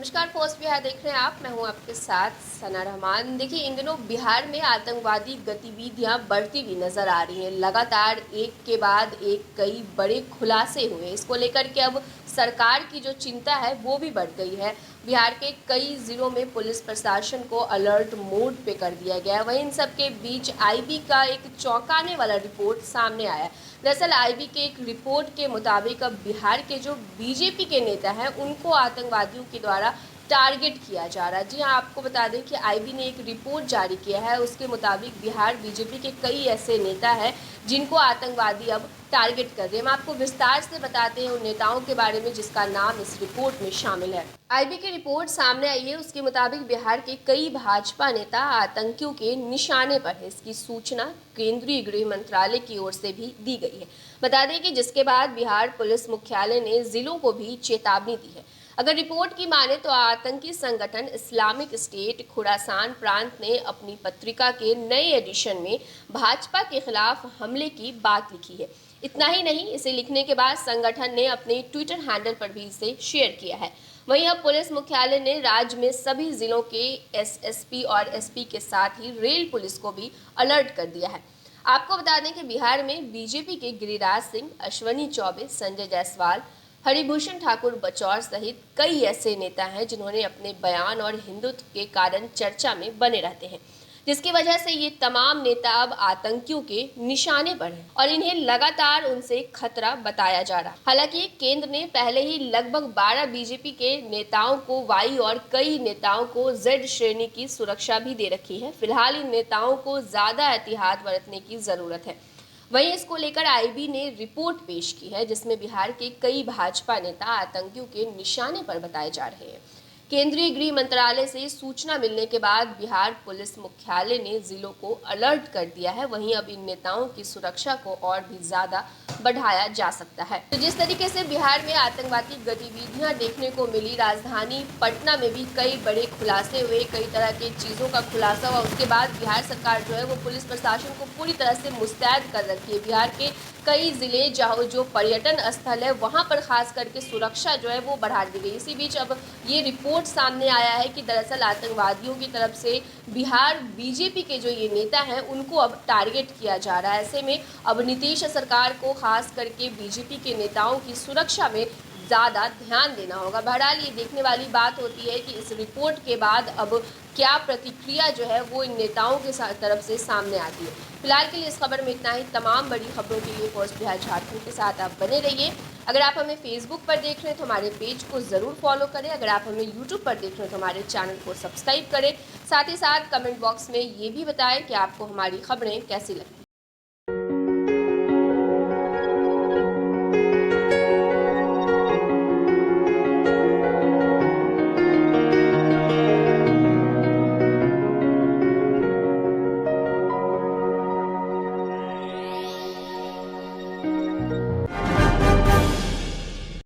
नमस्कार, पोस्ट बिहार देख रहे हैं आप। मैं हूं आपके साथ सना रहमान। देखिए, इन दिनों बिहार में आतंकवादी गतिविधियां बढ़ती हुई नजर आ रही हैं। लगातार एक के बाद एक कई बड़े खुलासे हुए। इसको लेकर के अब सरकार की जो चिंता है वो भी बढ़ गई है। बिहार के कई जिलों में पुलिस प्रशासन को अलर्ट मोड पे कर दिया गया है। वहीं इन सब के बीच आईबी का एक चौंकाने वाला रिपोर्ट सामने आया है। दरअसल आईबी के एक रिपोर्ट के मुताबिक अब बिहार के जो बीजेपी के नेता हैं उनको आतंकवादियों के द्वारा टारगेट किया जा रहा है। जी हाँ, आपको बता दें कि आईबी ने एक रिपोर्ट जारी किया है। उसके मुताबिक बिहार बीजेपी के कई ऐसे नेता हैं जिनको आतंकवादी अब टारगेट कर रहे हैं। हम आपको विस्तार से बताते हैं उन नेताओं के बारे में जिसका नाम इस रिपोर्ट में शामिल है। आईबी की रिपोर्ट सामने आई है। उसके मुताबिक बिहार के कई भाजपा नेता आतंकियों के निशाने पर है। इसकी सूचना केंद्रीय गृह मंत्रालय की ओर से भी दी गई है। बता दें कि जिसके बाद बिहार पुलिस मुख्यालय ने जिलों को भी चेतावनी दी है। अगर रिपोर्ट की माने तो आतंकी संगठन इस्लामिक स्टेट खुरासान प्रांत ने अपनी पत्रिका के नए एडिशन में भाजपा के खिलाफ हमले की बात लिखी है। इतना ही नहीं, इसे लिखने के बाद संगठन ने अपने ट्विटर हैंडल पर भी इसे शेयर किया है। वहीं अब पुलिस मुख्यालय ने राज्य में सभी जिलों के एसएसपी और एसपी के साथ ही रेल पुलिस को भी अलर्ट कर दिया है। आपको बता दें कि बिहार में बीजेपी के गिरिराज सिंह, अश्वनी चौबे, संजय जायसवाल, हरिभूषण ठाकुर बचौर सहित कई ऐसे नेता हैं जिन्होंने अपने बयान और हिंदुत्व के कारण चर्चा में बने रहते हैं, जिसकी वजह से ये तमाम नेता अब आतंकियों के निशाने पर हैं और इन्हें लगातार उनसे खतरा बताया जा रहा। हालांकि केंद्र ने पहले ही लगभग 12 बीजेपी के नेताओं को वाई और कई नेताओं को जेड श्रेणी की सुरक्षा भी दे रखी है। फिलहाल इन नेताओं को ज्यादा एहतियात बरतने की जरूरत है। वहीं इसको लेकर आईबी ने रिपोर्ट पेश की है जिसमें बिहार के कई भाजपा नेता आतंकियों के निशाने पर बताए जा रहे हैं। केंद्रीय गृह मंत्रालय से सूचना मिलने के बाद बिहार पुलिस मुख्यालय ने जिलों को अलर्ट कर दिया है। वहीं अब इन नेताओं की सुरक्षा को और भी ज्यादा बढ़ाया जा सकता है। तो जिस तरीके से बिहार में आतंकवादी गतिविधियां देखने को मिली, राजधानी पटना में भी कई बड़े खुलासे हुए, कई तरह की चीजों का खुलासा हुआ। उसके बाद बिहार सरकार जो है वो पुलिस प्रशासन को पूरी तरह से मुस्तैद कर रखी है। बिहार के कई जिले जहाँ जो पर्यटन स्थल है वहाँ पर खास करके सुरक्षा जो है वो बढ़ा दी गई। इसी बीच अब ये रिपोर्ट सामने आया है कि दरअसल आतंकवादियों की तरफ से बिहार बीजेपी के जो ये नेता हैं उनको अब टारगेट किया जा रहा है। ऐसे में अब नीतीश सरकार को खास करके बीजेपी के नेताओं की सुरक्षा में ज़्यादा ध्यान देना होगा। बहरहाल ये देखने वाली बात होती है कि इस रिपोर्ट के बाद अब क्या प्रतिक्रिया जो है वो इन नेताओं के तरफ से सामने आती है। फिलहाल के लिए इस खबर में इतना ही। तमाम बड़ी खबरों के लिए पोस्ट बिहार झारखंड के साथ आप बने रहिए। अगर आप हमें फेसबुक पर देख रहे हैं तो हमारे पेज को ज़रूर फॉलो करें। अगर आप हमें यूट्यूब पर देख रहे हैं तो हमारे चैनल को सब्सक्राइब करें। साथ ही साथ कमेंट बॉक्स में ये भी बताएं कि आपको हमारी खबरें कैसी लगती हैं।